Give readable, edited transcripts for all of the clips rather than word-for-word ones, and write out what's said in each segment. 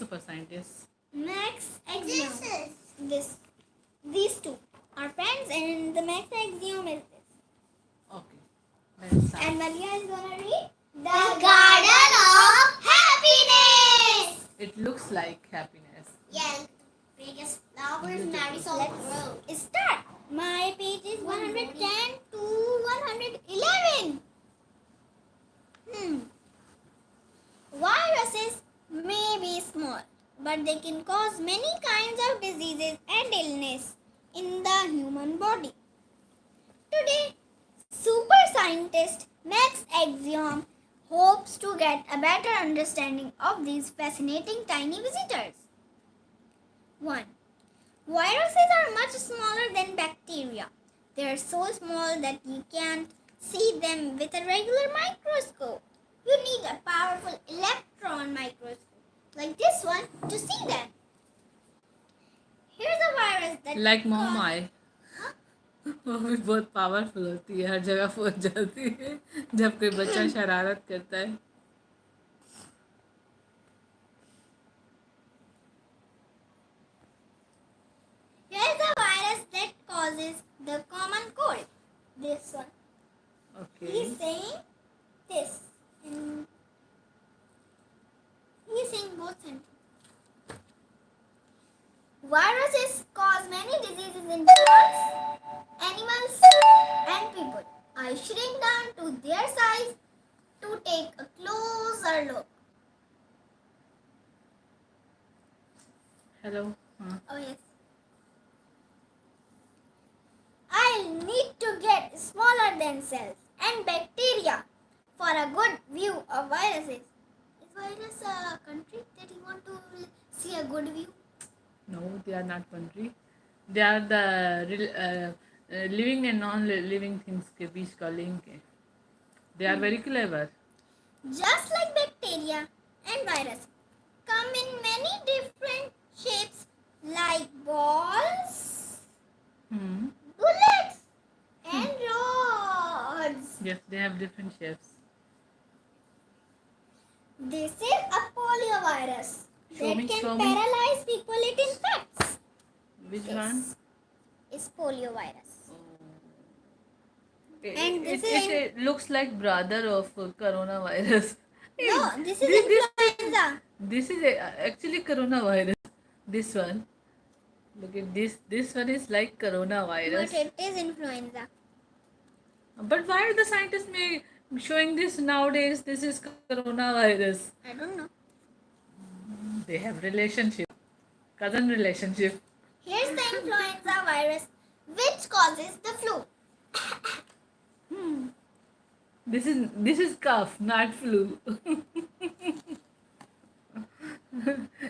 super scientists? Max Axiom. These two are friends, and the Max Axiom is this. Okay. Let's start. And Maria is gonna read The Garden of Happiness. It looks like happiness. Yeah, biggest flowers Mary saw grow. Start. My page is 110 to 111. Viruses may be small, but they can cause many kinds of diseases and illness in the human body. Today, super scientist Max Axiom hopes to get a better understanding of these fascinating tiny visitors. 1. Viruses are much smaller than bacteria. They are so small that you can't see them with a regular microscope. You need a powerful electron microscope, like this one, to see them. Here's a virus that Like Momai वो भी बहुत powerful होती है, हर जगह पहुंच जाती है जब कोई बच्चा शरारत करता है. Here's a virus that causes the common cold. This one. Okay. He's saying this. And he's saying both sentences. Viruses cause many diseases in plants, animals, and people. I shrink down to their size to take a closer look. Hello. Oh yes. I'll need to get smaller than cells and bacteria for a good view of viruses. Is virus a country that you want to see a good view? No, they are not country. They are the living and non-living things के बीच का link है. They are very clever. Just like bacteria and virus come in many different shapes like balls, bullets, and rods. Yes, they have different shapes. This is a poliovirus Show me, that can show me. paralyze people it infects. Which This one? is poliovirus. And this it looks like brother of coronavirus. No, this is influenza. This is actually coronavirus. This one. Look at this. This one is like coronavirus. But it is influenza. But why are the scientists showing this nowadays? This is coronavirus. I don't know. They have relationship, cousin relationship. Here's the influenza virus which causes the flu. This is cough, not flu.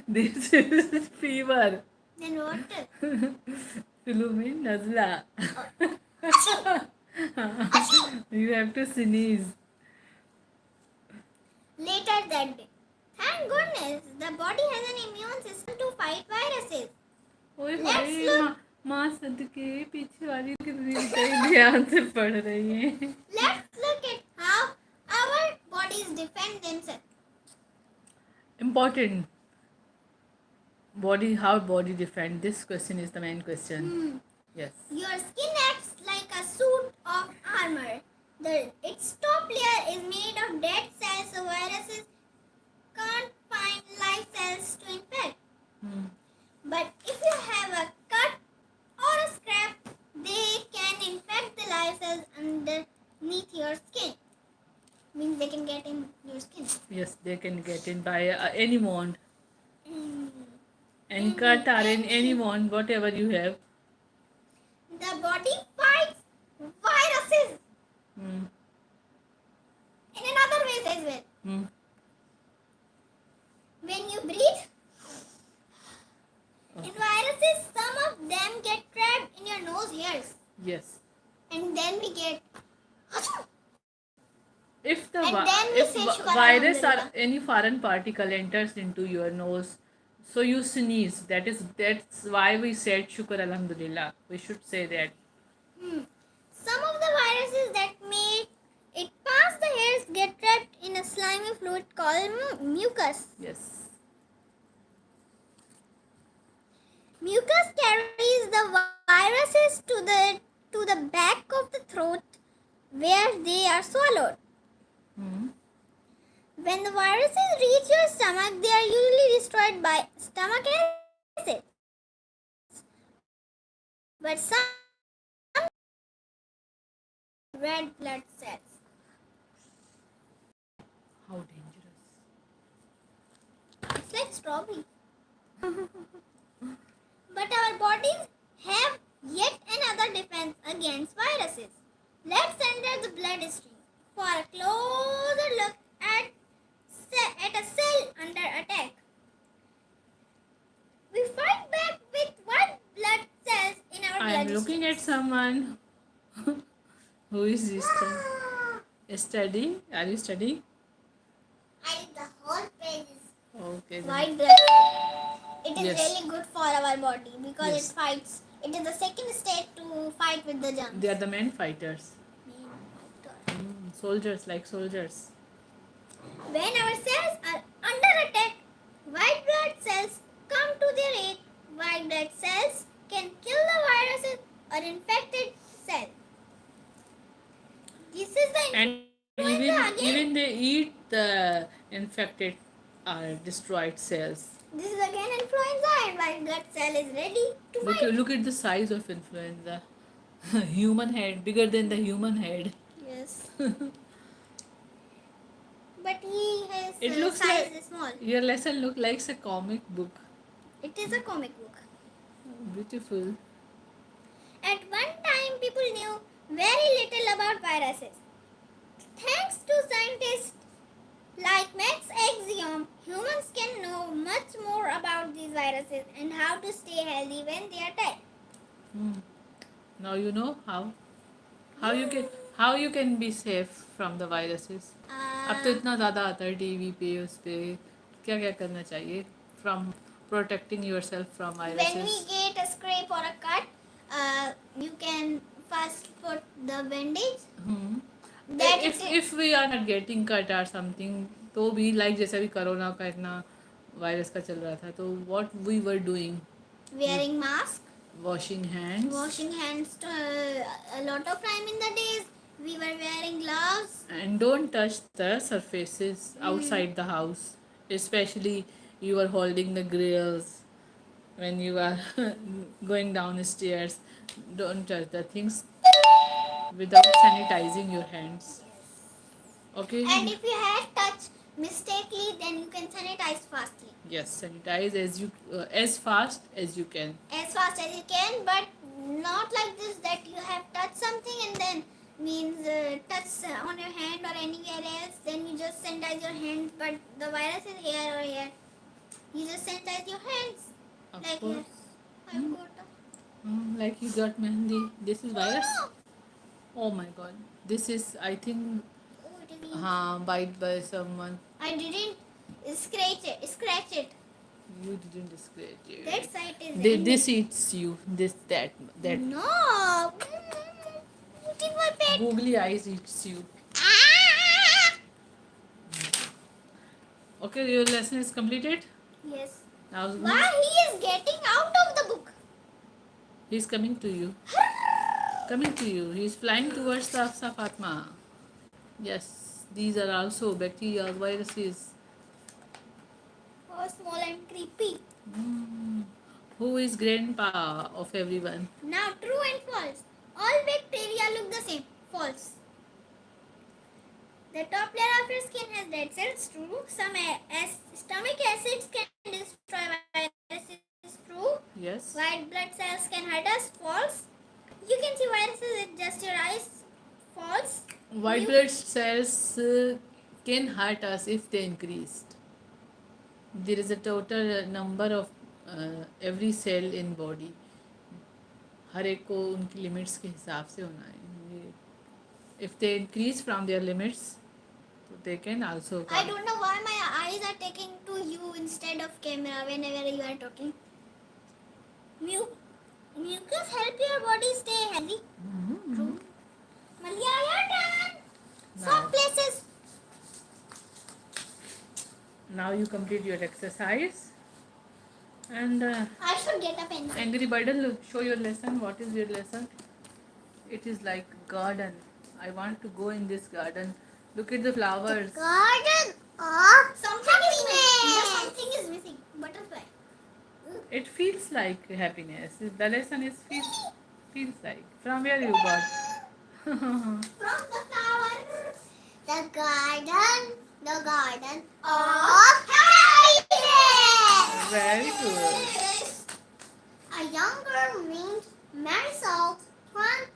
This is fever. Then what? Flu means nazla. You have to sneeze. Later that day. Thank goodness the body has an immune system to fight viruses. ओए Let's भाई look. माँ सदके पीछे वाली कितनी ध्यान से पढ़ रही है. Let's look at how our bodies defend themselves. Important. How body defend? This question is the main question. Yes. Your skin acts like a suit of armor. Its top layer is made of dead cells, so viruses can't find live cells to infect. But if you have a cut or a scrap, they can infect the live cells underneath your skin. Means they can get in your skin. Yes, they can get in by any wound. Any cut or in any wound, whatever you have. The body fights viruses in another ways as well. When you breathe in viruses, some of them get trapped in your nose hairs. Yes. And then we get If the And then we say Shukar virus or Alhamdulillah. any foreign particle enters into your nose, so you sneeze. That's why we said Shukar Alhamdulillah. We should say that. Some of the viruses that make it past the hairs get trapped in a slimy fluid called mucus. Yes. Mucus carries the viruses to the back of the throat where they are swallowed. Hmm. When the viruses reach your stomach, they are usually destroyed by stomach acids. But some red blood cells. How dangerous. It's like strawberry. But our bodies have yet another defense against viruses. Let's enter the bloodstream for a closer look at a cell under attack. We fight back with white blood cells in our I am looking at someone who is studying. Are you studying? The whole page is Okay. Then. white blood cell. It is Yes. really good for our body because Yes. it fights. It is the second state to fight with the germs. They are the main fighters. Soldiers, like soldiers. When our cells are under attack, white blood cells come to their aid. White blood cells can kill the viruses or infected cell. This is the And even they eat the infected destroyed cells. This is again influenza, and white blood cell is ready to fight. Look at the size of influenza. Human head, bigger than the human head. Yes. But his It looks size like is small. your lesson look like a comic book. It is a comic book. Beautiful. At one time, people knew very little about viruses. Thanks to scientists like Max Axiom, humans can know much more about these viruses and how to stay healthy when they attack. Now you know how you can be safe from the viruses. अब तो इतना ज़्यादा आता है TV पे उस पे क्या क्या करना चाहिए from protecting yourself from When we viruses. get a scrape or a cut, you can first put the bandage. That if we are not getting cut or something तो भी like जैसे भी कोरोना का इतना वायरस का चल रहा था तो what we were doing wearing mask, washing hands washing hands to, a lot of time in the days. We were wearing gloves. and don't touch the surfaces outside the house, especially you are holding the grills when you are going down the stairs. Don't touch the things without sanitizing your hands. Okay. And if you have touched mistakenly, then you can sanitize fastly. Yes, sanitize as fast as you can. As fast as you can, but not like this that you have touched something and then means touch on your hand or anywhere else. Then you just sanitize your hands, but the virus is here or here. You just sanitize your hands. Of Like course. here. I've got Like you got mehendi. This is virus. Oh my god. This is I think Oh, it is bite by someone. I didn't scratch it. You didn't scratch it. That side is This eats you. That. No. It is my pet. Googly eyes eats you. Ah! Okay, your lesson is completed. Yes. Now Why he is getting out of the book? he's coming to you. Coming to you. He's flying towards the Fatma. Yes, these are also bacteria, viruses. Oh, small and creepy. Who is grandpa of everyone? Now, true and false. All bacteria look the same. False. The top layer of your skin has red cells. True. Some stomach acids can destroy viruses. True. Yes. White blood cells can hurt us. False. You can see viruses with just your eyes. False. White blood cells can hurt us if they increased. There is a total number of every cell in body. हर एक को उनकी limits के हिसाब से होना है. If they increase from their limits, they can also. I don't know why my eyes are taking to you instead of camera whenever you are talking. Mucus help your body stay healthy. True. Malia, your turn. Some places. Now you complete your exercise. And I should get a pencil. Angry Bundle, show your lesson. What is your lesson? It is like garden. I want to go in this garden. Look at the flowers. Garden of something is missing. Butterfly. It feels like happiness. The lesson is feels like. From where you got? From the flower. The garden of happiness. Very good. A young girl named Marisol plants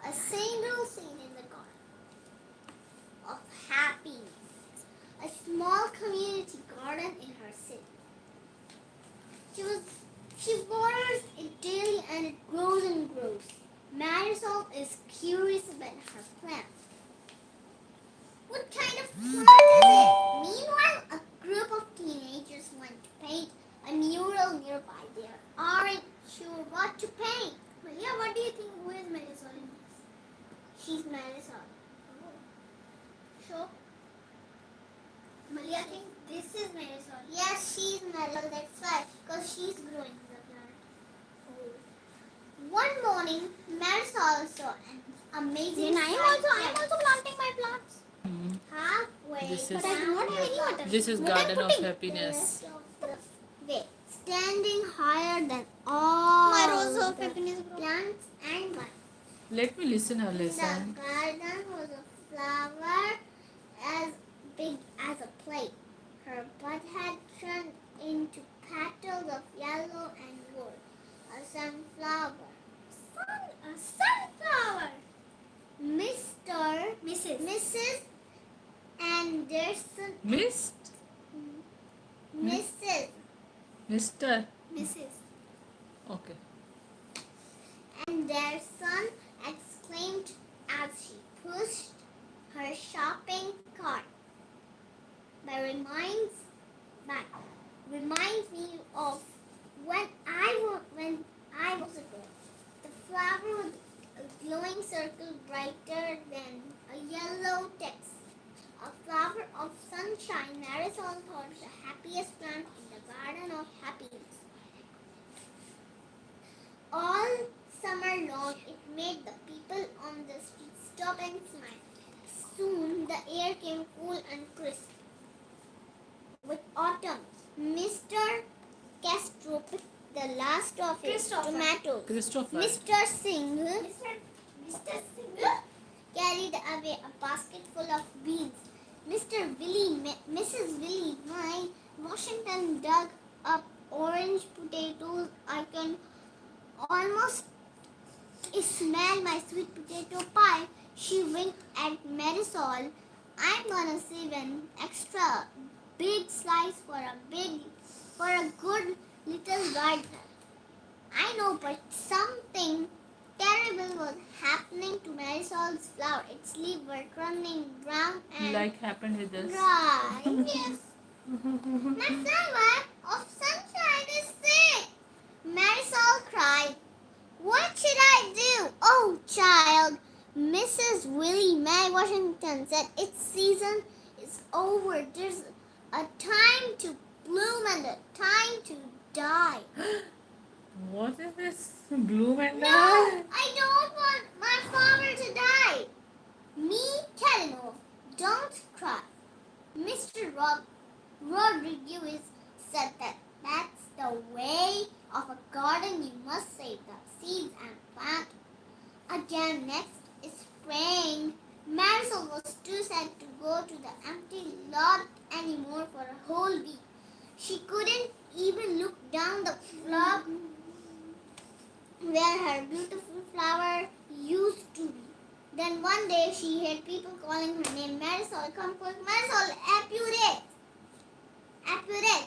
a single seed in the garden of happiness, a small community garden in her city. She waters it daily and it grows and grows. Marisol is curious about her plants. What kind of plant is it? Meanwhile, a group of teenagers went to paint a mural nearby. They aren't sure what to paint. Maria, what do you think? Who is Marisol in this? She's Marisol. Show. Maria, I think this is Marisol. Yes, she's Marisol. That's why, because she's growing the plant. One morning, Marisol saw an amazing. Then I'm also planting my plants. Halfway. This is- But I do not have any water. This is What I'm garden of putting? happiness. Wait, standing higher than all my rose of happiness plants and vines. Let me listen her The lesson. garden was a flower as big as a plate. Her bud had turned into petals of yellow and gold. A sunflower. A sunflower. Mrs. Anderson. Mist? Mrs. Mister? Mrs. Okay. Anderson exclaimed as she pushed her shopping cart. But reminds me of when I was a girl. The flower was a glowing circle brighter than a yellow text. A flower of sunshine, Marisol thought the happiest plant in the garden of happiness. All summer long, it made the people on the street stop and smile. Soon, the air came cool and crisp. With autumn, Mr. Castro picked the last of his tomatoes. Christopher. Mr. Singh carried away a basket full of beans. Mrs. Willie Mae Washington dug up orange potatoes. I can almost smell my sweet potato pie. She winked at Marisol. I'm gonna save an extra big slice for a good little gardener. I know, but something terrible was happening to Marisol's flower. Its leaves were turning brown and Like happened with us. dry. Yes. My flower of sunshine is sick. Marisol cried. What should I do? Oh, child, Mrs. Willie Mae Washington said, its season is over. There's a time to bloom and a time to die. What is this? Bloom and No, die? I don't want my flower to die. Me, Teleno, don't cry. Mr. Rodriguez said that's the way of a garden. You must save the seeds and plant again next spring. Marisol was too sad to go to the empty lot anymore for a whole week. She couldn't even look down the floor where her beautiful flower used to be. Then one day she heard people calling her name. Marisol, come quick. Marisol, apurate. Apurate.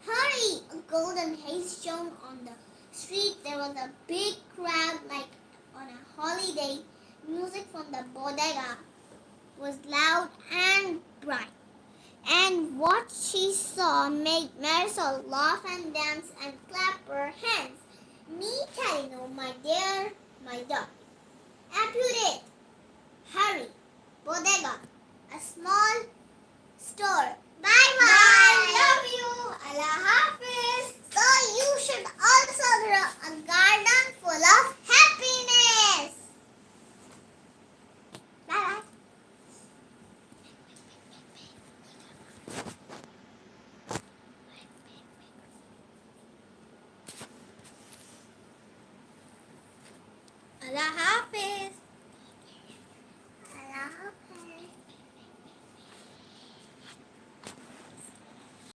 Hurry! A golden haze shone on the street. There was a big crowd like on a holiday. Music from the bodega was loud and bright. And what she saw made Marisol laugh and dance and clap her hands. Me, Carino, my dear, my dog. Apurate. Hurry. Bodega. A small store. Bye-bye. Love you. Allah Hafiz. So and also grow a garden full of happiness. Bye. Allah Hafiz.